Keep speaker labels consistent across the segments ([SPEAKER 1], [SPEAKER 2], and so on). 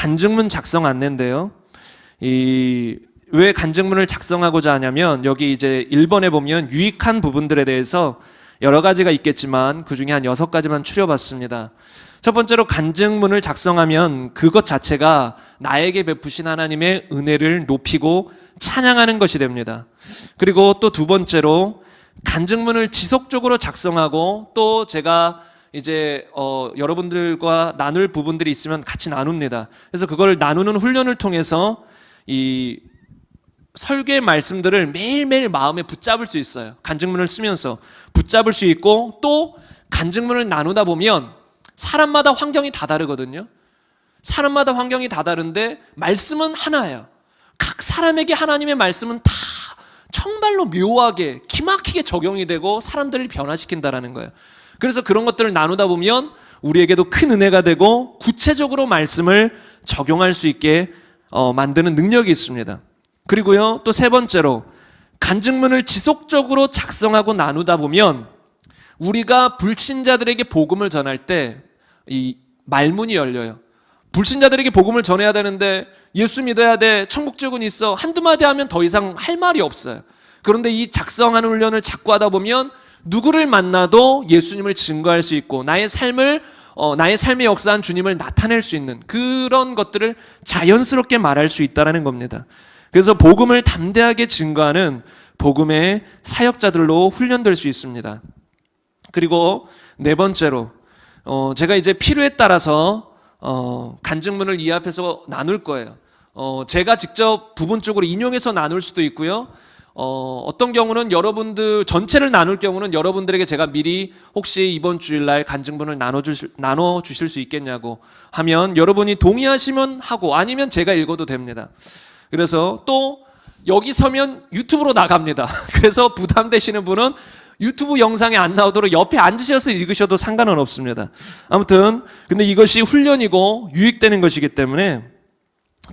[SPEAKER 1] 간증문 작성 안내인데요. 왜 간증문을 작성하고자 하냐면, 여기 이제 1번에 보면 유익한 부분들에 대해서 여러 가지가 있겠지만 그 중에 한 6가지만 추려봤습니다. 첫 번째로, 간증문을 작성하면 그것 자체가 나에게 베푸신 하나님의 은혜를 높이고 찬양하는 것이 됩니다. 그리고 또 두 번째로, 간증문을 지속적으로 작성하고 또 제가 이제 여러분들과 나눌 부분들이 있으면 같이 나눕니다. 그래서 그걸 나누는 훈련을 통해서 이 설교의 말씀들을 매일매일 마음에 붙잡을 수 있어요. 간증문을 쓰면서 붙잡을 수 있고, 또 간증문을 나누다 보면 사람마다 환경이 다 다르거든요. 사람마다 환경이 다 다른데 말씀은 하나예요. 각 사람에게 하나님의 말씀은 다 정말로 묘하게 기막히게 적용이 되고 사람들을 변화시킨다라는 거예요. 그래서 그런 것들을 나누다 보면 우리에게도 큰 은혜가 되고 구체적으로 말씀을 적용할 수 있게 만드는 능력이 있습니다. 그리고요, 또 세 번째로, 간증문을 지속적으로 작성하고 나누다 보면 우리가 불신자들에게 복음을 전할 때 이 말문이 열려요. 불신자들에게 복음을 전해야 되는데 예수 믿어야 돼, 천국 지옥은 있어, 한두 마디 하면 더 이상 할 말이 없어요. 그런데 이 작성하는 훈련을 자꾸 하다 보면 누구를 만나도 예수님을 증거할 수 있고 나의 삶의 역사한 주님을 나타낼 수 있는 그런 것들을 자연스럽게 말할 수 있다는 겁니다. 그래서 복음을 담대하게 증거하는 복음의 사역자들로 훈련될 수 있습니다. 그리고 네 번째로, 제가 이제 필요에 따라서 간증문을 이 앞에서 나눌 거예요. 제가 직접 부분적으로 인용해서 나눌 수도 있고요. 어떤 경우는 여러분들 전체를 나눌 경우는 여러분들에게 제가 미리 혹시 이번 주일날 간증문을 나눠주실 수 있겠냐고 하면 여러분이 동의하시면 하고, 아니면 제가 읽어도 됩니다. 그래서 또 여기 서면 유튜브로 나갑니다. 그래서 부담되시는 분은 유튜브 영상에 안 나오도록 옆에 앉으셔서 읽으셔도 상관은 없습니다. 아무튼 근데 이것이 훈련이고 유익되는 것이기 때문에,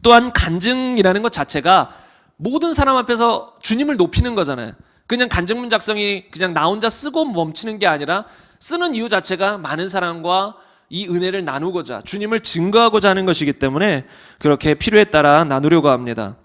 [SPEAKER 1] 또한 간증이라는 것 자체가 모든 사람 앞에서 주님을 높이는 거잖아요. 그냥 간증문 작성이 그냥 나 혼자 쓰고 멈추는 게 아니라, 쓰는 이유 자체가 많은 사람과 이 은혜를 나누고자, 주님을 증거하고자 하는 것이기 때문에 그렇게 필요에 따라 나누려고 합니다.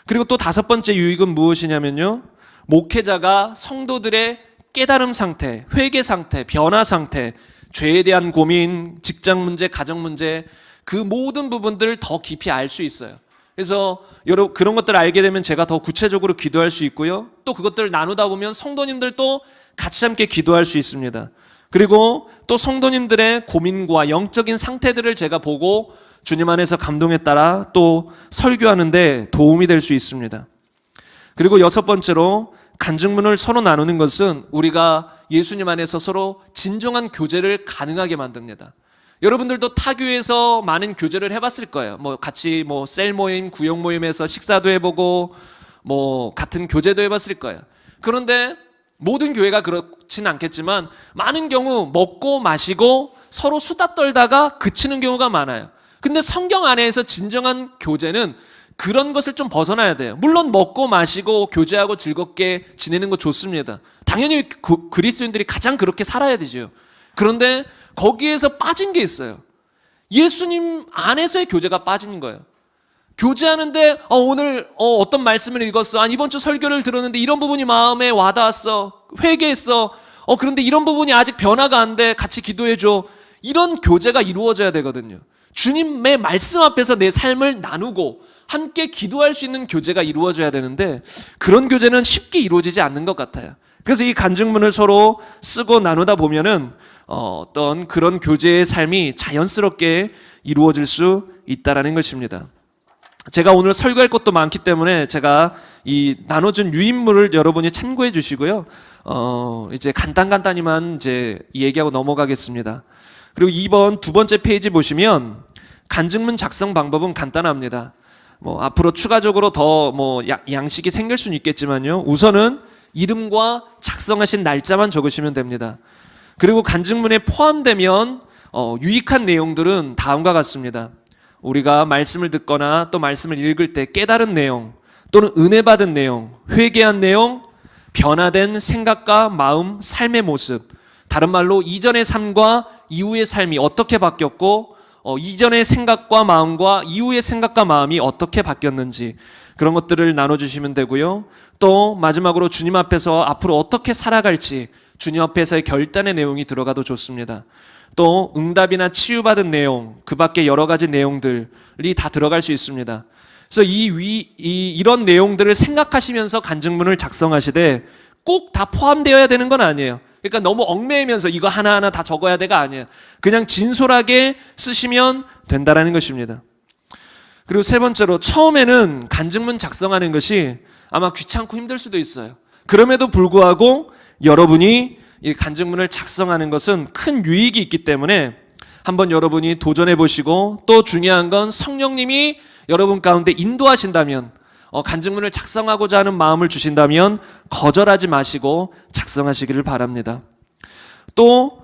[SPEAKER 1] 그리고 또 5번째 유익은 무엇이냐면요, 목회자가 성도들의 깨달음 상태, 회개 상태, 변화 상태, 죄에 대한 고민, 직장 문제, 가정 문제, 그 모든 부분들을 더 깊이 알 수 있어요. 그래서 여러분 그런 것들을 알게 되면 제가 더 구체적으로 기도할 수 있고요, 또 그것들을 나누다 보면 성도님들도 같이 함께 기도할 수 있습니다. 그리고 또 성도님들의 고민과 영적인 상태들을 제가 보고 주님 안에서 감동에 따라 또 설교하는데 도움이 될 수 있습니다. 그리고 6번째로, 간증문을 서로 나누는 것은 우리가 예수님 안에서 서로 진정한 교제를 가능하게 만듭니다. 여러분들도 타교에서 많은 교제를 해봤을 거예요. 같이 셀 모임, 구역 모임에서 식사도 해보고 같은 교제도 해봤을 거예요. 그런데 모든 교회가 그렇지는 않겠지만 많은 경우 먹고 마시고 서로 수다 떨다가 그치는 경우가 많아요. 근데 성경 안에서 진정한 교제는 그런 것을 좀 벗어나야 돼요. 물론 먹고 마시고 교제하고 즐겁게 지내는 거 좋습니다. 당연히 그리스도인들이 가장 그렇게 살아야 되죠. 그런데 거기에서 빠진 게 있어요. 예수님 안에서의 교제가 빠지는 거예요. 교제하는데 오늘 어떤 말씀을 읽었어, 이번 주 설교를 들었는데 이런 부분이 마음에 와닿았어, 회개했어, 그런데 이런 부분이 아직 변화가 안 돼, 같이 기도해줘. 이런 교제가 이루어져야 되거든요. 주님의 말씀 앞에서 내 삶을 나누고 함께 기도할 수 있는 교제가 이루어져야 되는데, 그런 교제는 쉽게 이루어지지 않는 것 같아요. 그래서 이 간증문을 서로 쓰고 나누다 보면은 어떤 그런 교제의 삶이 자연스럽게 이루어질 수 있다라는 것입니다. 제가 오늘 설교할 것도 많기 때문에 제가 이 나눠준 유인물을 여러분이 참고해 주시고요. 이제 간단히만 이제 얘기하고 넘어가겠습니다. 그리고 2번 두 번째 페이지 보시면 간증문 작성 방법은 간단합니다. 앞으로 추가적으로 더 양식이 생길 수는 있겠지만요, 우선은 이름과 작성하신 날짜만 적으시면 됩니다. 그리고 간증문에 포함되면 유익한 내용들은 다음과 같습니다. 우리가 말씀을 듣거나 또 말씀을 읽을 때 깨달은 내용, 또는 은혜 받은 내용, 회개한 내용, 변화된 생각과 마음, 삶의 모습, 다른 말로 이전의 삶과 이후의 삶이 어떻게 바뀌었고 이전의 생각과 마음과 이후의 생각과 마음이 어떻게 바뀌었는지 그런 것들을 나눠주시면 되고요. 또 마지막으로 주님 앞에서 앞으로 어떻게 살아갈지 주님 앞에서의 결단의 내용이 들어가도 좋습니다. 또 응답이나 치유받은 내용, 그 밖에 여러 가지 내용들이 다 들어갈 수 있습니다. 그래서 이런 내용들을 생각하시면서 간증문을 작성하시되 꼭 다 포함되어야 되는 건 아니에요. 그러니까 너무 얽매이면서 이거 하나하나 다 적어야 돼가 아니에요. 그냥 진솔하게 쓰시면 된다라는 것입니다. 그리고 세 번째로, 처음에는 간증문 작성하는 것이 아마 귀찮고 힘들 수도 있어요. 그럼에도 불구하고 여러분이 이 간증문을 작성하는 것은 큰 유익이 있기 때문에 한번 여러분이 도전해 보시고, 또 중요한 건 성령님이 여러분 가운데 인도하신다면, 간증문을 작성하고자 하는 마음을 주신다면 거절하지 마시고 작성하시기를 바랍니다. 또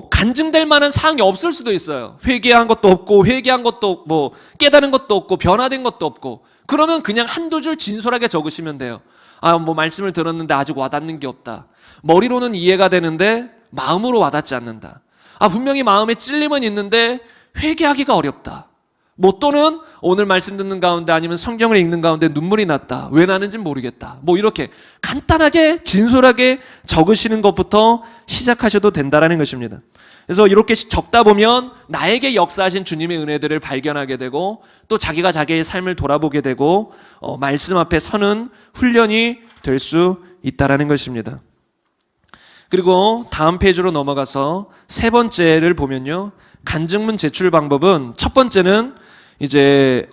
[SPEAKER 1] 간증될 만한 사항이 없을 수도 있어요. 회개한 것도 없고 회개한 것도 깨달은 것도 없고 변화된 것도 없고, 그러면 그냥 한두 줄 진솔하게 적으시면 돼요. 말씀을 들었는데 아직 와닿는 게 없다. 머리로는 이해가 되는데 마음으로 와닿지 않는다. 분명히 마음에 찔림은 있는데 회개하기가 어렵다. 또는 오늘 말씀 듣는 가운데 아니면 성경을 읽는 가운데 눈물이 났다. 왜 나는지 모르겠다. 이렇게 간단하게 진솔하게 적으시는 것부터 시작하셔도 된다라는 것입니다. 그래서 이렇게 적다 보면 나에게 역사하신 주님의 은혜들을 발견하게 되고, 또 자기가 자기의 삶을 돌아보게 되고, 말씀 앞에 서는 훈련이 될 수 있다라는 것입니다. 그리고 다음 페이지로 넘어가서 세 번째를 보면요, 간증문 제출 방법은, 첫 번째는 이제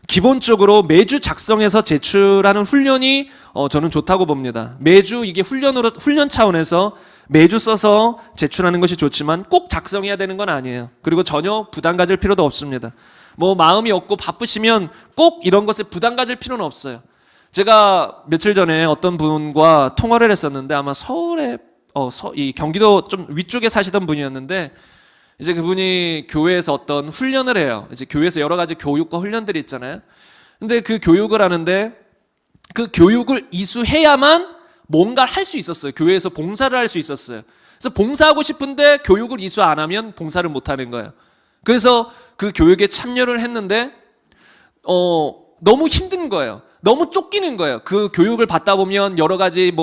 [SPEAKER 1] 기본적으로 매주 작성해서 제출하는 훈련이 저는 좋다고 봅니다. 매주 이게 훈련 차원에서 매주 써서 제출하는 것이 좋지만 꼭 작성해야 되는 건 아니에요. 그리고 전혀 부담 가질 필요도 없습니다. 마음이 없고 바쁘시면 꼭 이런 것에 부담 가질 필요는 없어요. 제가 며칠 전에 어떤 분과 통화를 했었는데, 아마 서울에 이 경기도 좀 위쪽에 사시던 분이었는데, 이제 그분이 교회에서 어떤 훈련을 해요. 이제 교회에서 여러 가지 교육과 훈련들이 있잖아요. 근데 그 교육을 하는데, 그 교육을 이수해야만 뭔가를 할 수 있었어요. 교회에서 봉사를 할 수 있었어요. 그래서 봉사하고 싶은데 교육을 이수 안 하면 봉사를 못 하는 거예요. 그래서 그 교육에 참여를 했는데 너무 힘든 거예요. 너무 쫓기는 거예요. 그 교육을 받다 보면 여러 가지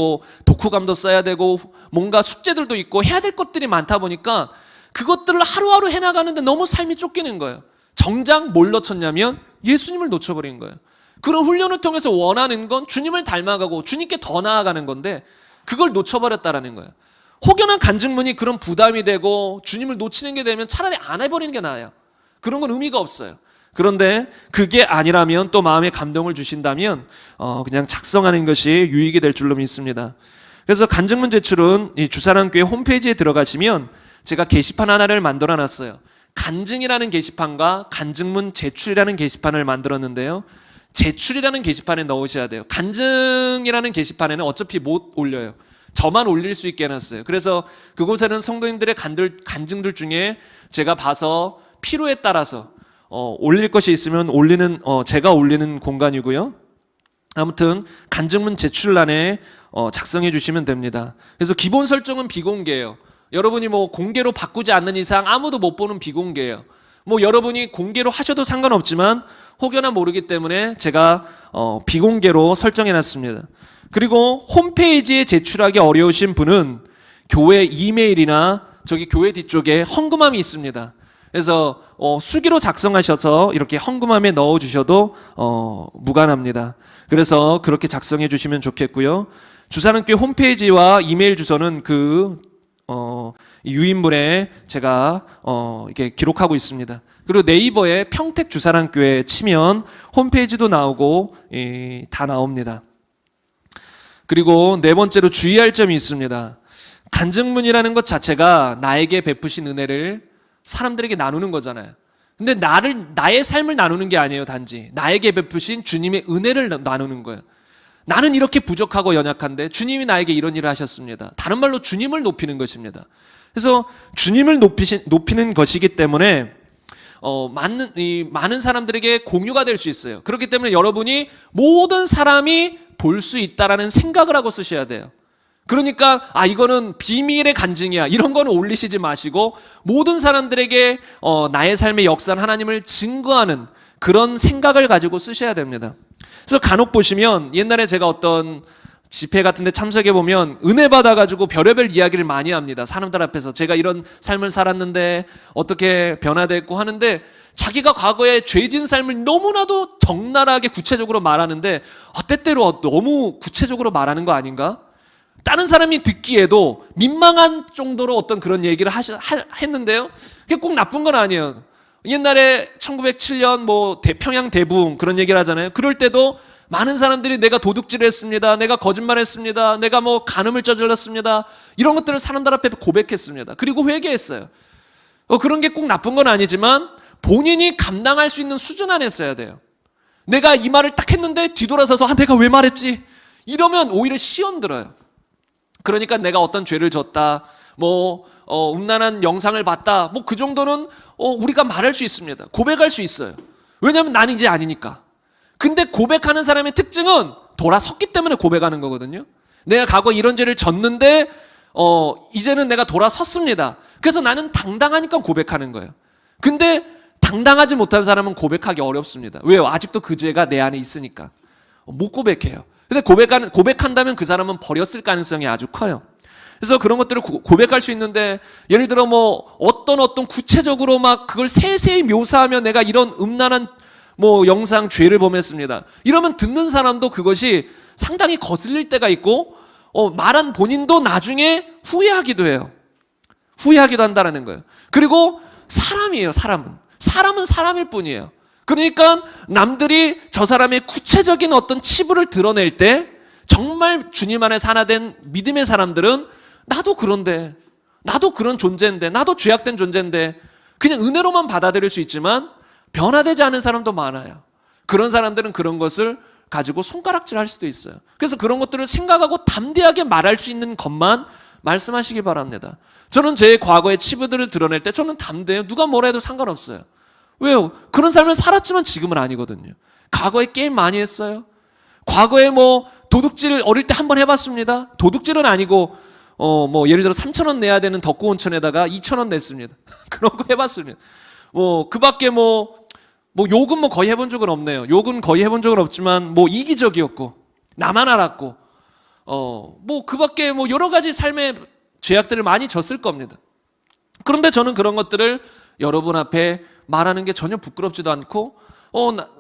[SPEAKER 1] 독후감도 써야 되고 뭔가 숙제들도 있고 해야 될 것들이 많다 보니까 그것들을 하루하루 해나가는데 너무 삶이 쫓기는 거예요. 정작 뭘 놓쳤냐면 예수님을 놓쳐버린 거예요. 그런 훈련을 통해서 원하는 건 주님을 닮아가고 주님께 더 나아가는 건데 그걸 놓쳐버렸다라는 거예요. 혹여나 간증문이 그런 부담이 되고 주님을 놓치는 게 되면 차라리 안 해버리는 게 나아요. 그런 건 의미가 없어요. 그런데 그게 아니라면, 또 마음에 감동을 주신다면 그냥 작성하는 것이 유익이 될 줄로 믿습니다. 그래서 간증문 제출은 이 주사랑교회 홈페이지에 들어가시면 제가 게시판 하나를 만들어 놨어요. 간증이라는 게시판과 간증문 제출이라는 게시판을 만들었는데요, 제출이라는 게시판에 넣으셔야 돼요. 간증이라는 게시판에는 어차피 못 올려요. 저만 올릴 수 있게 해놨어요. 그래서 그곳에는 성도님들의 간증들 중에 제가 봐서 필요에 따라서 올릴 것이 있으면 제가 올리는 공간이고요. 아무튼 간증문 제출란에 작성해 주시면 됩니다. 그래서 기본 설정은 비공개예요. 여러분이 공개로 바꾸지 않는 이상 아무도 못 보는 비공개예요. 여러분이 공개로 하셔도 상관없지만 혹여나 모르기 때문에 제가 비공개로 설정해 놨습니다. 그리고 홈페이지에 제출하기 어려우신 분은 교회 이메일이나 저기 교회 뒤쪽에 헌금함이 있습니다. 그래서 수기로 작성하셔서 이렇게 헌금함에 넣어주셔도 무관합니다. 그래서 그렇게 작성해 주시면 좋겠고요. 주사랑교회 홈페이지와 이메일 주소는 유인물에 제가 이렇게 기록하고 있습니다. 그리고 네이버에 평택 주사랑교회 치면 홈페이지도 나오고 다 나옵니다. 그리고 네 번째로 주의할 점이 있습니다. 간증문이라는 것 자체가 나에게 베푸신 은혜를 사람들에게 나누는 거잖아요. 근데 나의 삶을 나누는 게 아니에요. 단지 나에게 베푸신 주님의 은혜를 나누는 거예요. 나는 이렇게 부족하고 연약한데 주님이 나에게 이런 일을 하셨습니다. 다른 말로 주님을 높이는 것입니다. 그래서 주님을 높이는 것이기 때문에 많은 사람들에게 공유가 될 수 있어요. 그렇기 때문에 여러분이 모든 사람이 볼 수 있다라는 생각을 하고 쓰셔야 돼요. 그러니까 이거는 비밀의 간증이야, 이런 거는 올리시지 마시고 모든 사람들에게 나의 삶의 역사는 하나님을 증거하는 그런 생각을 가지고 쓰셔야 됩니다. 그래서 간혹 보시면 옛날에 제가 어떤 집회 같은 데 참석해 보면 은혜 받아가지고 별의별 이야기를 많이 합니다. 사람들 앞에서 제가 이런 삶을 살았는데 어떻게 변화됐고 하는데, 자기가 과거에 죄진 삶을 너무나도 적나라하게 구체적으로 말하는데 때때로 너무 구체적으로 말하는 거 아닌가? 다른 사람이 듣기에도 민망한 정도로 어떤 그런 얘기를 했는데요. 그게 꼭 나쁜 건 아니에요. 옛날에 1907년 평양 대부흥 그런 얘기를 하잖아요. 그럴 때도 많은 사람들이 내가 도둑질을 했습니다, 내가 거짓말했습니다, 내가 간음을 저질렀습니다, 이런 것들을 사람들 앞에 고백했습니다. 그리고 회개했어요. 그런 게 꼭 나쁜 건 아니지만 본인이 감당할 수 있는 수준 안에 써야 돼요. 내가 이 말을 딱 했는데 뒤돌아서서 내가 왜 말했지? 이러면 오히려 시험 들어요. 그러니까 내가 어떤 죄를 졌다, 음란한 영상을 봤다, 그 정도는 우리가 말할 수 있습니다. 고백할 수 있어요. 왜냐하면 나는 이제 아니니까. 근데 고백하는 사람의 특징은 돌아섰기 때문에 고백하는 거거든요. 내가 과거 이런 죄를 졌는데 이제는 내가 돌아섰습니다. 그래서 나는 당당하니까 고백하는 거예요. 근데 당당하지 못한 사람은 고백하기 어렵습니다. 왜요? 아직도 그 죄가 내 안에 있으니까 못 고백해요. 근데 고백한다면 그 사람은 버렸을 가능성이 아주 커요. 그래서 그런 것들을 고백할 수 있는데, 예를 들어 어떤 구체적으로 그걸 세세히 묘사하면 내가 이런 음란한 영상 죄를 범했습니다, 이러면 듣는 사람도 그것이 상당히 거슬릴 때가 있고 말한 본인도 나중에 후회하기도 해요. 후회하기도 한다는 거예요. 그리고 사람이에요. 사람은 사람일 뿐이에요. 그러니까 남들이 저 사람의 구체적인 어떤 치부를 드러낼 때 정말 주님 안에 하나된 믿음의 사람들은 나도 그런데, 나도 그런 존재인데, 나도 죄악된 존재인데 그냥 은혜로만 받아들일 수 있지만 변화되지 않은 사람도 많아요. 그런 사람들은 그런 것을 가지고 손가락질할 수도 있어요. 그래서 그런 것들을 생각하고 담대하게 말할 수 있는 것만 말씀하시기 바랍니다. 저는 제 과거의 치부들을 드러낼 때 저는 담대해요. 누가 뭐라 해도 상관없어요. 왜요? 그런 삶을 살았지만 지금은 아니거든요. 과거에 게임 많이 했어요. 과거에 도둑질 어릴 때 한번 해봤습니다. 도둑질은 아니고 예를 들어 3,000원 내야 되는 덕구 온천에다가 2,000원 냈습니다. 그런 거 해봤습니다. 그 밖에 욕은 거의 해본 적은 없네요. 욕은 거의 해본 적은 없지만 이기적이었고 나만 알았고 그 밖에 여러 가지 삶의 죄악들을 많이 졌을 겁니다. 그런데 저는 그런 것들을 여러분 앞에 말하는 게 전혀 부끄럽지도 않고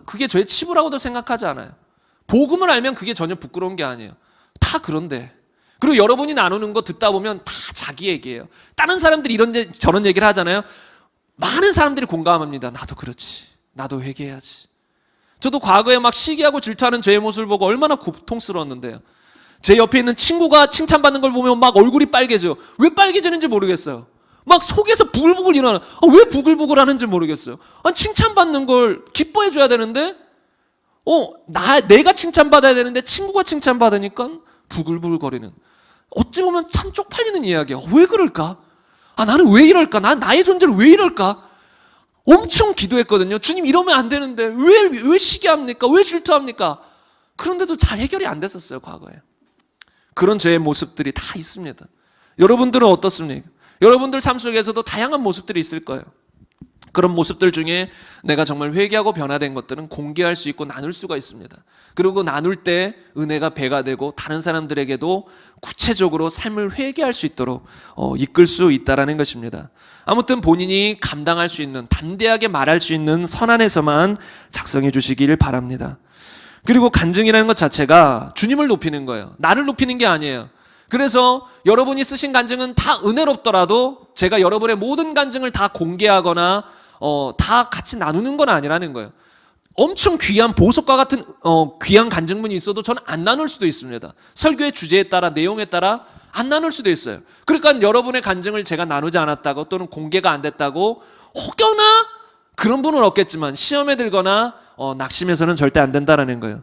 [SPEAKER 1] 그게 저의 치부라고도 생각하지 않아요. 복음을 알면 그게 전혀 부끄러운 게 아니에요. 다 그런데. 그리고 여러분이 나누는 거 듣다 보면 다 자기 얘기예요. 다른 사람들이 저런 얘기를 하잖아요. 많은 사람들이 공감합니다. 나도 그렇지, 나도 회개해야지. 저도 과거에 시기하고 질투하는 저의 모습을 보고 얼마나 고통스러웠는데요. 제 옆에 있는 친구가 칭찬받는 걸 보면 얼굴이 빨개져요. 왜 빨개지는지 모르겠어요. 속에서 부글부글 일어나. 왜 부글부글 하는지 모르겠어요. 칭찬받는 걸 기뻐해줘야 되는데 내가 칭찬받아야 되는데 친구가 칭찬받으니까 부글부글 거리는, 어찌 보면 참 쪽팔리는 이야기야. 왜 그럴까? 나는 왜 이럴까? 나의 존재를 왜 이럴까? 엄청 기도했거든요. 주님, 이러면 안 되는데 왜 시기합니까? 왜 질투합니까? 그런데도 잘 해결이 안 됐었어요, 과거에. 그런 저의 모습들이 다 있습니다. 여러분들은 어떻습니까? 여러분들 삶 속에서도 다양한 모습들이 있을 거예요. 그런 모습들 중에 내가 정말 회개하고 변화된 것들은 공개할 수 있고 나눌 수가 있습니다. 그리고 나눌 때 은혜가 배가 되고 다른 사람들에게도 구체적으로 삶을 회개할 수 있도록 이끌 수 있다는 것입니다. 아무튼 본인이 감당할 수 있는, 담대하게 말할 수 있는 선 안에서만 작성해 주시길 바랍니다. 그리고 간증이라는 것 자체가 주님을 높이는 거예요. 나를 높이는 게 아니에요. 그래서 여러분이 쓰신 간증은 다 은혜롭더라도 제가 여러분의 모든 간증을 다 공개하거나 다 같이 나누는 건 아니라는 거예요. 엄청 귀한 보석과 같은 귀한 간증문이 있어도 저는 안 나눌 수도 있습니다. 설교의 주제에 따라, 내용에 따라 안 나눌 수도 있어요. 그러니까 여러분의 간증을 제가 나누지 않았다고 또는 공개가 안 됐다고 혹여나 그런 분은 없겠지만 시험에 들거나 낙심해서는 절대 안 된다는 거예요.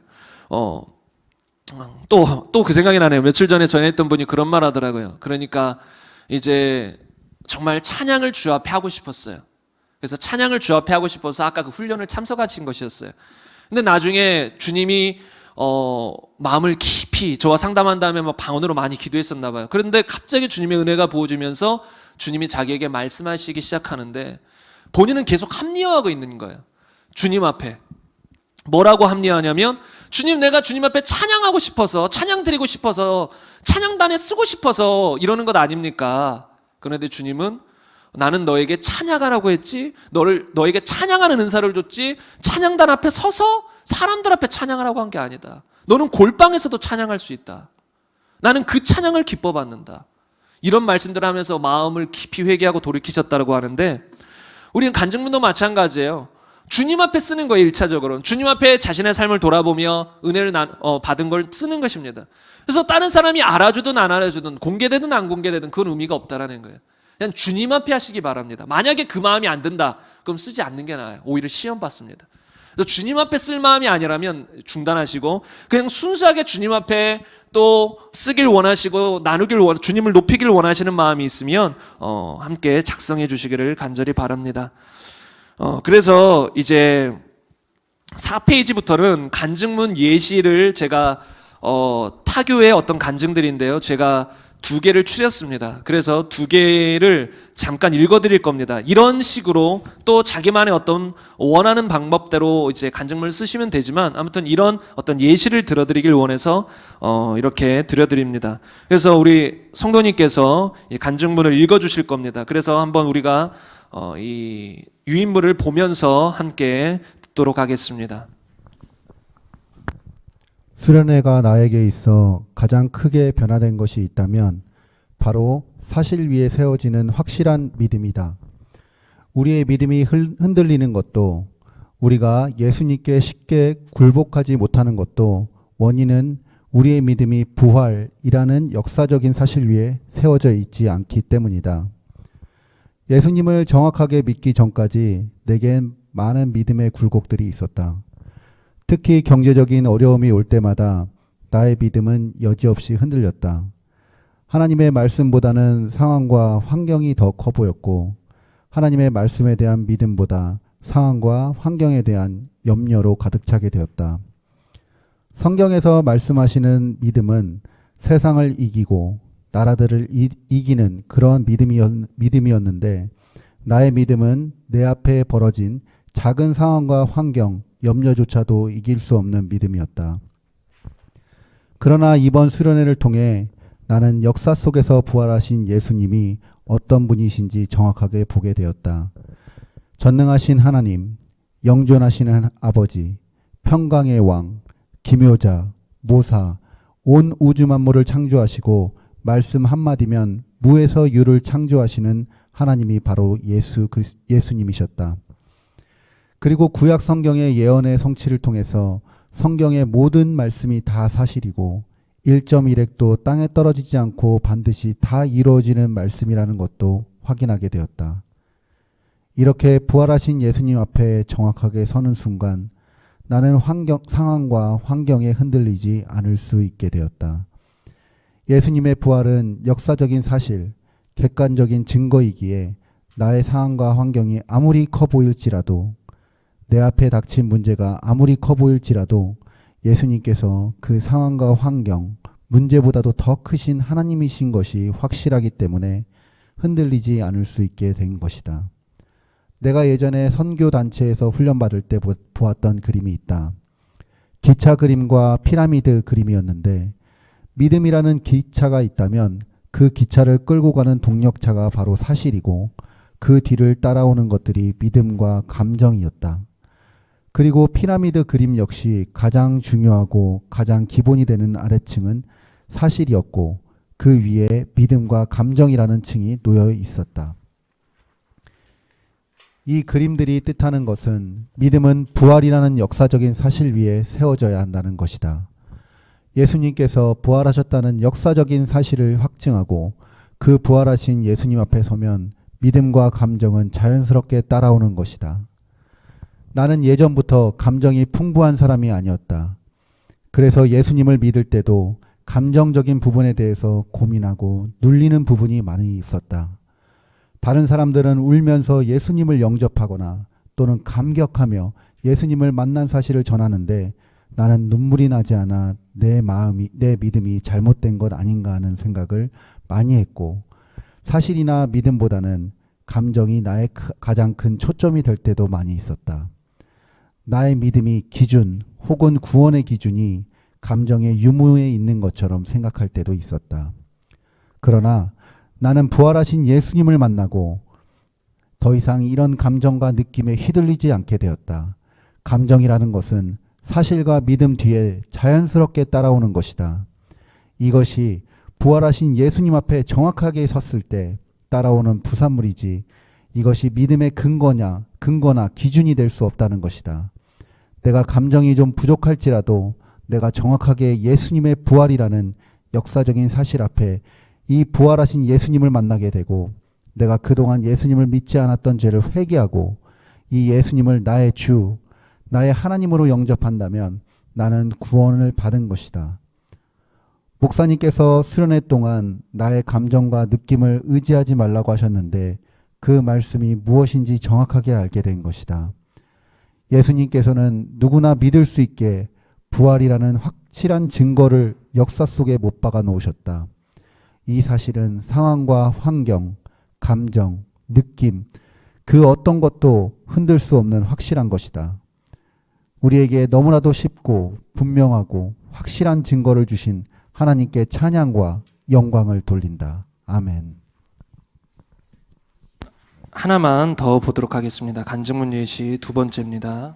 [SPEAKER 1] 또 그 생각이 나네요. 며칠 전에 전했던 분이 그런 말 하더라고요. 그러니까 이제 정말 찬양을 주 앞에 하고 싶었어요. 그래서 찬양을 주 앞에 하고 싶어서 아까 그 훈련을 참석하신 것이었어요. 근데 나중에 주님이 마음을 깊이 저와 상담한 다음에 막 방언으로 많이 기도했었나 봐요. 그런데 갑자기 주님의 은혜가 부어지면서 주님이 자기에게 말씀하시기 시작하는데 본인은 계속 합리화하고 있는 거예요. 주님 앞에. 뭐라고 합리화하냐면 주님, 내가 주님 앞에 찬양하고 싶어서, 찬양 드리고 싶어서, 찬양단에 쓰고 싶어서 이러는 것 아닙니까? 그런데 주님은 나는 너에게 찬양하라고 했지, 너에게 찬양하는 은사를 줬지, 찬양단 앞에 서서 사람들 앞에 찬양하라고 한 게 아니다. 너는 골방에서도 찬양할 수 있다. 나는 그 찬양을 기뻐 받는다. 이런 말씀들을 하면서 마음을 깊이 회개하고 돌이키셨다고 하는데, 우리는 간증문도 마찬가지예요. 주님 앞에 쓰는 거예요. 1차적으로는 주님 앞에 자신의 삶을 돌아보며 은혜를 받은 걸 쓰는 것입니다. 그래서 다른 사람이 알아주든 안 알아주든 공개되든 안 공개되든 그건 의미가 없다라는 거예요. 그냥 주님 앞에 하시기 바랍니다. 만약에 그 마음이 안 든다, 그럼 쓰지 않는 게 나아요. 오히려 시험 받습니다. 그래서 주님 앞에 쓸 마음이 아니라면 중단하시고 그냥 순수하게 주님 앞에 또 쓰길 원하시고 주님을 높이길 원하시는 마음이 있으면 함께 작성해 주시기를 간절히 바랍니다. 그래서 이제 4페이지부터는 간증문 예시를 제가 타교의 어떤 간증들인데요. 제가 2개를 추렸습니다. 그래서 2개를 잠깐 읽어드릴 겁니다. 이런 식으로 또 자기만의 어떤 원하는 방법대로 이제 간증문을 쓰시면 되지만 아무튼 이런 어떤 예시를 들어드리길 원해서 이렇게 들려드립니다. 그래서 우리 성도님께서 이 간증문을 읽어주실 겁니다. 그래서 한번 우리가 이 유인물을 보면서 함께 듣도록 하겠습니다.
[SPEAKER 2] 수련회가 나에게 있어 가장 크게 변화된 것이 있다면 바로 사실 위에 세워지는 확실한 믿음이다. 우리의 믿음이 흔들리는 것도, 우리가 예수님께 쉽게 굴복하지 못하는 것도 원인은 우리의 믿음이 부활이라는 역사적인 사실 위에 세워져 있지 않기 때문이다. 예수님을 정확하게 믿기 전까지 내겐 많은 믿음의 굴곡들이 있었다. 특히 경제적인 어려움이 올 때마다 나의 믿음은 여지없이 흔들렸다. 하나님의 말씀보다는 상황과 환경이 더 커 보였고, 하나님의 말씀에 대한 믿음보다 상황과 환경에 대한 염려로 가득 차게 되었다. 성경에서 말씀하시는 믿음은 세상을 이기고 나라들을 이기는 그런 믿음이었는데, 나의 믿음은 내 앞에 벌어진 작은 상황과 환경, 염려조차도 이길 수 없는 믿음이었다. 그러나 이번 수련회를 통해 나는 역사 속에서 부활하신 예수님이 어떤 분이신지 정확하게 보게 되었다. 전능하신 하나님, 영존하시는 아버지, 평강의 왕, 기묘자, 모사, 온 우주 만물을 창조하시고 말씀 한마디면 무에서 유를 창조하시는 하나님이 바로 예수님이셨다. 그리고 구약 성경의 예언의 성취를 통해서 성경의 모든 말씀이 다 사실이고 1.1핵도 땅에 떨어지지 않고 반드시 다 이루어지는 말씀이라는 것도 확인하게 되었다. 이렇게 부활하신 예수님 앞에 정확하게 서는 순간 나는 상황과 환경에 흔들리지 않을 수 있게 되었다. 예수님의 부활은 역사적인 사실, 객관적인 증거이기에 나의 상황과 환경이 아무리 커 보일지라도, 내 앞에 닥친 문제가 아무리 커 보일지라도 예수님께서 그 상황과 환경, 문제보다도 더 크신 하나님이신 것이 확실하기 때문에 흔들리지 않을 수 있게 된 것이다. 내가 예전에 선교단체에서 훈련받을 때 보았던 그림이 있다. 기차 그림과 피라미드 그림이었는데, 믿음이라는 기차가 있다면 그 기차를 끌고 가는 동력차가 바로 사실이고 그 뒤를 따라오는 것들이 믿음과 감정이었다. 그리고 피라미드 그림 역시 가장 중요하고 가장 기본이 되는 아래층은 사실이었고 그 위에 믿음과 감정이라는 층이 놓여 있었다. 이 그림들이 뜻하는 것은 믿음은 부활이라는 역사적인 사실 위에 세워져야 한다는 것이다. 예수님께서 부활하셨다는 역사적인 사실을 확증하고 그 부활하신 예수님 앞에 서면 믿음과 감정은 자연스럽게 따라오는 것이다. 나는 예전부터 감정이 풍부한 사람이 아니었다. 그래서 예수님을 믿을 때도 감정적인 부분에 대해서 고민하고 눌리는 부분이 많이 있었다. 다른 사람들은 울면서 예수님을 영접하거나 또는 감격하며 예수님을 만난 사실을 전하는데 나는 눈물이 나지 않아 내 믿음이 잘못된 것 아닌가 하는 생각을 많이 했고, 사실이나 믿음보다는 감정이 나의 가장 큰 초점이 될 때도 많이 있었다. 나의 믿음이 기준 혹은 구원의 기준이 감정의 유무에 있는 것처럼 생각할 때도 있었다. 그러나 나는 부활하신 예수님을 만나고 더 이상 이런 감정과 느낌에 휘둘리지 않게 되었다. 감정이라는 것은 사실과 믿음 뒤에 자연스럽게 따라오는 것이다. 이것이 부활하신 예수님 앞에 정확하게 섰을 때 따라오는 부산물이지, 이것이 믿음의 근거나 기준이 될 수 없다는 것이다. 내가 감정이 좀 부족할지라도 내가 정확하게 예수님의 부활이라는 역사적인 사실 앞에 이 부활하신 예수님을 만나게 되고, 내가 그동안 예수님을 믿지 않았던 죄를 회개하고 이 예수님을 나의 주, 나의 하나님으로 영접한다면 나는 구원을 받은 것이다. 목사님께서 수련회 동안 나의 감정과 느낌을 의지하지 말라고 하셨는데 그 말씀이 무엇인지 정확하게 알게 된 것이다. 예수님께서는 누구나 믿을 수 있게 부활이라는 확실한 증거를 역사 속에 못 박아 놓으셨다. 이 사실은 상황과 환경, 감정, 느낌, 그 어떤 것도 흔들 수 없는 확실한 것이다. 우리에게 너무나도 쉽고 분명하고 확실한 증거를 주신 하나님께 찬양과 영광을 돌린다. 아멘.
[SPEAKER 1] 하나만 더 보도록 하겠습니다. 간증문 예시 두 번째입니다.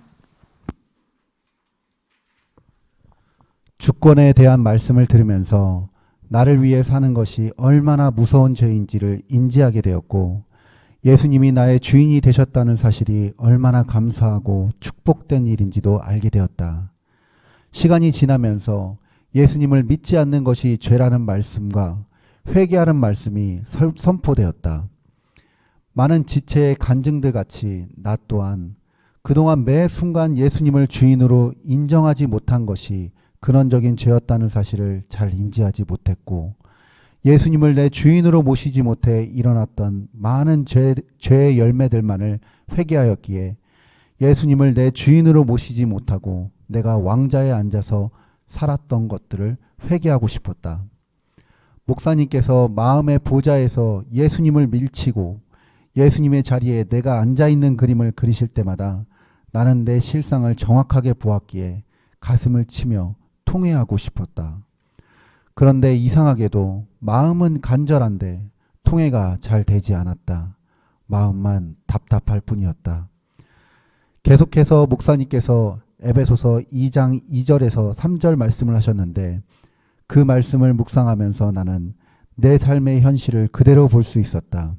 [SPEAKER 2] 주권에 대한 말씀을 들으면서 나를 위해 사는 것이 얼마나 무서운 죄인지를 인지하게 되었고, 예수님이 나의 주인이 되셨다는 사실이 얼마나 감사하고 축복된 일인지도 알게 되었다. 시간이 지나면서 예수님을 믿지 않는 것이 죄라는 말씀과 회개하는 말씀이 선포되었다. 많은 지체의 간증들 같이 나 또한 그동안 매 순간 예수님을 주인으로 인정하지 못한 것이 근원적인 죄였다는 사실을 잘 인지하지 못했고, 예수님을 내 주인으로 모시지 못해 일어났던 많은 죄의 열매들만을 회개하였기에 예수님을 내 주인으로 모시지 못하고 내가 왕자에 앉아서 살았던 것들을 회개하고 싶었다. 목사님께서 마음의 보좌에서 예수님을 밀치고 예수님의 자리에 내가 앉아있는 그림을 그리실 때마다 나는 내 실상을 정확하게 보았기에 가슴을 치며 통회하고 싶었다. 그런데 이상하게도 마음은 간절한데 통회가 잘 되지 않았다. 마음만 답답할 뿐이었다. 계속해서 목사님께서 에베소서 2장 2절에서 3절 말씀을 하셨는데 그 말씀을 묵상하면서 나는 내 삶의 현실을 그대로 볼 수 있었다.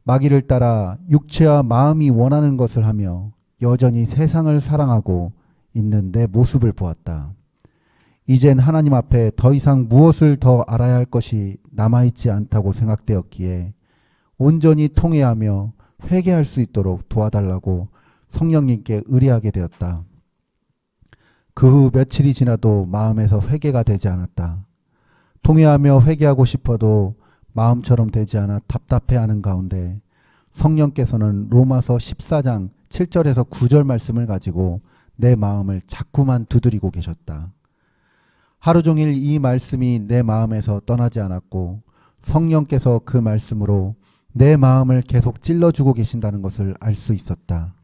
[SPEAKER 2] 마귀를 따라 육체와 마음이 원하는 것을 하며 여전히 세상을 사랑하고 있는 내 모습을 보았다. 이젠 하나님 앞에 더 이상 무엇을 더 알아야 할 것이 남아있지 않다고 생각되었기에 온전히 통회하며 회개할 수 있도록 도와달라고 성령님께 의뢰하게 되었다. 그 후 며칠이 지나도 마음에서 회개가 되지 않았다. 통회하며 회개하고 싶어도 마음처럼 되지 않아 답답해하는 가운데 성령께서는 로마서 14장 7절에서 9절 말씀을 가지고 내 마음을 자꾸만 두드리고 계셨다. 하루 종일 이 말씀이 내 마음에서 떠나지 않았고 성령께서 그 말씀으로 내 마음을 계속 찔러주고 계신다는 것을 알 수 있었다.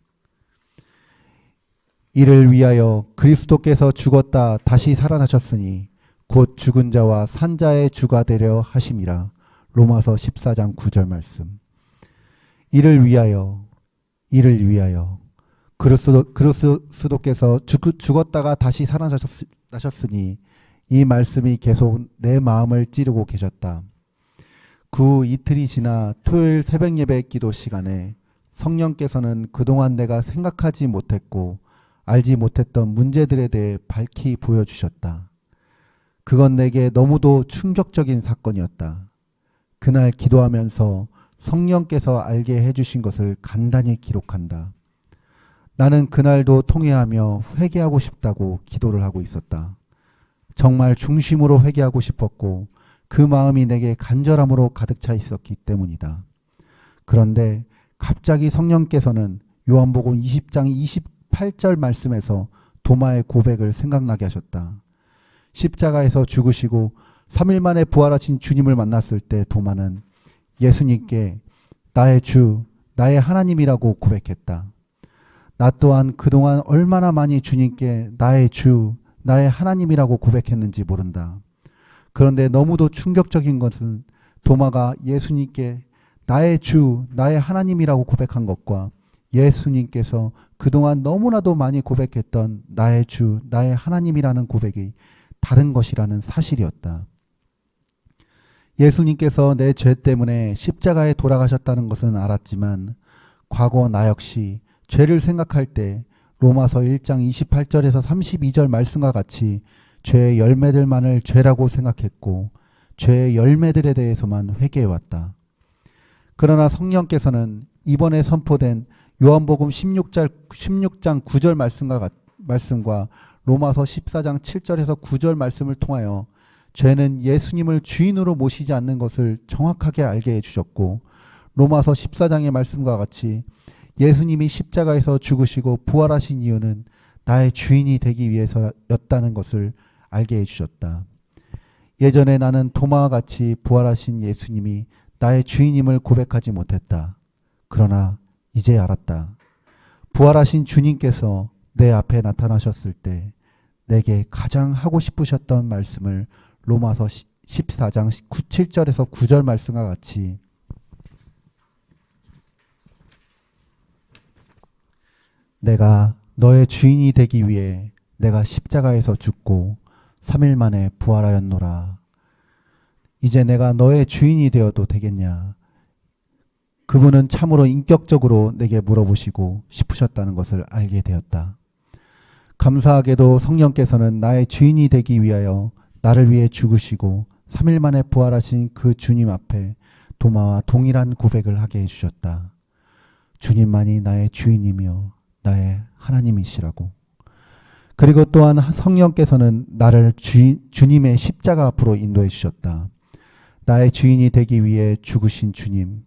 [SPEAKER 2] 이를 위하여 그리스도께서 죽었다 다시 살아나셨으니 곧 죽은 자와 산 자의 주가 되려 하심이라. 로마서 14장 9절 말씀. 이를 위하여 그리스도께서 죽었다가 다시 살아나셨으니 이 말씀이 계속 내 마음을 찌르고 계셨다. 그 후 이틀이 지나 토요일 새벽 예배 기도 시간에 성령께서는 그동안 내가 생각하지 못했고 알지 못했던 문제들에 대해 밝히 보여주셨다. 그건 내게 너무도 충격적인 사건이었다. 그날 기도하면서 성령께서 알게 해주신 것을 간단히 기록한다. 나는 그날도 통회하며 회개하고 싶다고 기도를 하고 있었다. 정말 중심으로 회개하고 싶었고 그 마음이 내게 간절함으로 가득 차 있었기 때문이다. 그런데 갑자기 성령께서는 요한복음 20장 28절 말씀에서 도마의 고백을 생각나게 하셨다. 십자가에서 죽으시고 3일 만에 부활하신 주님을 만났을 때 도마는 예수님께 나의 주, 나의 하나님이라고 고백했다. 나 또한 그동안 얼마나 많이 주님께 나의 주, 나의 하나님이라고 고백했는지 모른다. 그런데 너무도 충격적인 것은 도마가 예수님께 나의 주, 나의 하나님이라고 고백한 것과 예수님께서 그동안 너무나도 많이 고백했던 나의 주, 나의 하나님이라는 고백이 다른 것이라는 사실이었다. 예수님께서 내 죄 때문에 십자가에 돌아가셨다는 것은 알았지만 과거 나 역시 죄를 생각할 때 로마서 1장 28절에서 32절 말씀과 같이 죄의 열매들만을 죄라고 생각했고 죄의 열매들에 대해서만 회개해왔다. 그러나 성령께서는 이번에 선포된 요한복음 16장 9절 말씀과 로마서 14장 7절에서 9절 말씀을 통하여 죄는 예수님을 주인으로 모시지 않는 것을 정확하게 알게 해주셨고 로마서 14장의 말씀과 같이 예수님이 십자가에서 죽으시고 부활하신 이유는 나의 주인이 되기 위해서였다는 것을 알게 해주셨다. 예전에 나는 도마와 같이 부활하신 예수님이 나의 주인임을 고백하지 못했다. 그러나 이제 알았다. 부활하신 주님께서 내 앞에 나타나셨을 때 내게 가장 하고 싶으셨던 말씀을 로마서 14장 7절에서 9절 말씀과 같이 내가 너의 주인이 되기 위해 내가 십자가에서 죽고 3일 만에 부활하였노라. 이제 내가 너의 주인이 되어도 되겠냐? 그분은 참으로 인격적으로 내게 물어보시고 싶으셨다는 것을 알게 되었다. 감사하게도 성령께서는 나의 주인이 되기 위하여 나를 위해 죽으시고 3일 만에 부활하신 그 주님 앞에 도마와 동일한 고백을 하게 해주셨다. 주님만이 나의 주인이며 나의 하나님이시라고. 그리고 또한 성령께서는 나를 주님의 십자가 앞으로 인도해 주셨다. 나의 주인이 되기 위해 죽으신 주님,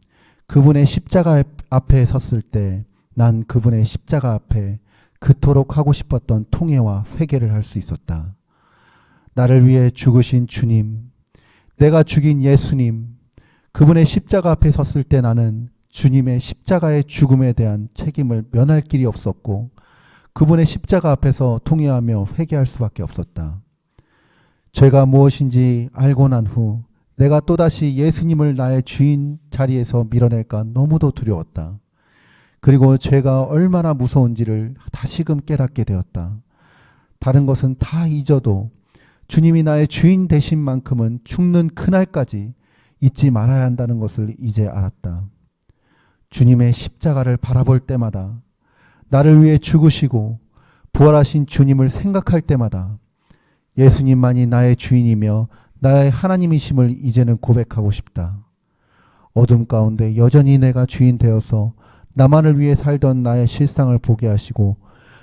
[SPEAKER 2] 그분의 십자가 앞에 섰을 때 난 그분의 십자가 앞에 그토록 하고 싶었던 통회와 회개를 할 수 있었다. 나를 위해 죽으신 주님, 내가 죽인 예수님, 그분의 십자가 앞에 섰을 때 나는 주님의 십자가의 죽음에 대한 책임을 면할 길이 없었고 그분의 십자가 앞에서 통회하며 회개할 수밖에 없었다. 죄가 무엇인지 알고 난 후 내가 또다시 예수님을 나의 주인 자리에서 밀어낼까 너무도 두려웠다. 그리고 죄가 얼마나 무서운지를 다시금 깨닫게 되었다. 다른 것은 다 잊어도 주님이 나의 주인 되신 만큼은 죽는 그날까지 잊지 말아야 한다는 것을 이제 알았다. 주님의 십자가를 바라볼 때마다, 나를 위해 죽으시고 부활하신 주님을 생각할 때마다 예수님만이 나의 주인이며 나의 하나님이심을 이제는 고백하고 싶다. 어둠 가운데 여전히 내가 주인 되어서 나만을 위해 살던 나의 실상을 보게 하시고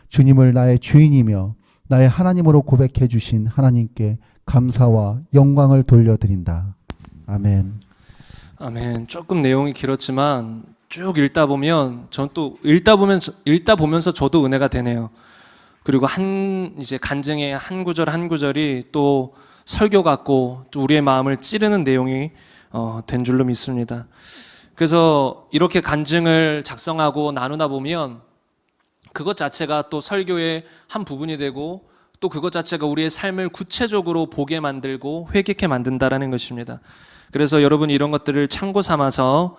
[SPEAKER 2] 주님을 나의 주인이며 나의 하나님으로 고백해 주신 하나님께 감사와 영광을 돌려드린다. 아멘.
[SPEAKER 1] 아멘. 조금 내용이 길었지만 쭉 읽다 보면 전 또 읽다 보면서 저도 은혜가 되네요. 그리고 이제 간증의 한 구절 한 구절이 또 설교 같고 또 우리의 마음을 찌르는 내용이 된 줄로 믿습니다. 그래서 이렇게 간증을 작성하고 나누다 보면 그것 자체가 또 설교의 한 부분이 되고 또 그것 자체가 우리의 삶을 구체적으로 보게 만들고 회개케 만든다라는 것입니다. 그래서 여러분 이런 것들을 참고 삼아서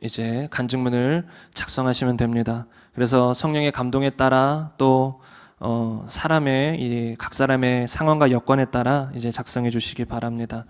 [SPEAKER 1] 이제 간증문을 작성하시면 됩니다. 그래서 성령의 감동에 따라 또 각 사람의 상황과 여건에 따라 이제 작성해 주시기 바랍니다.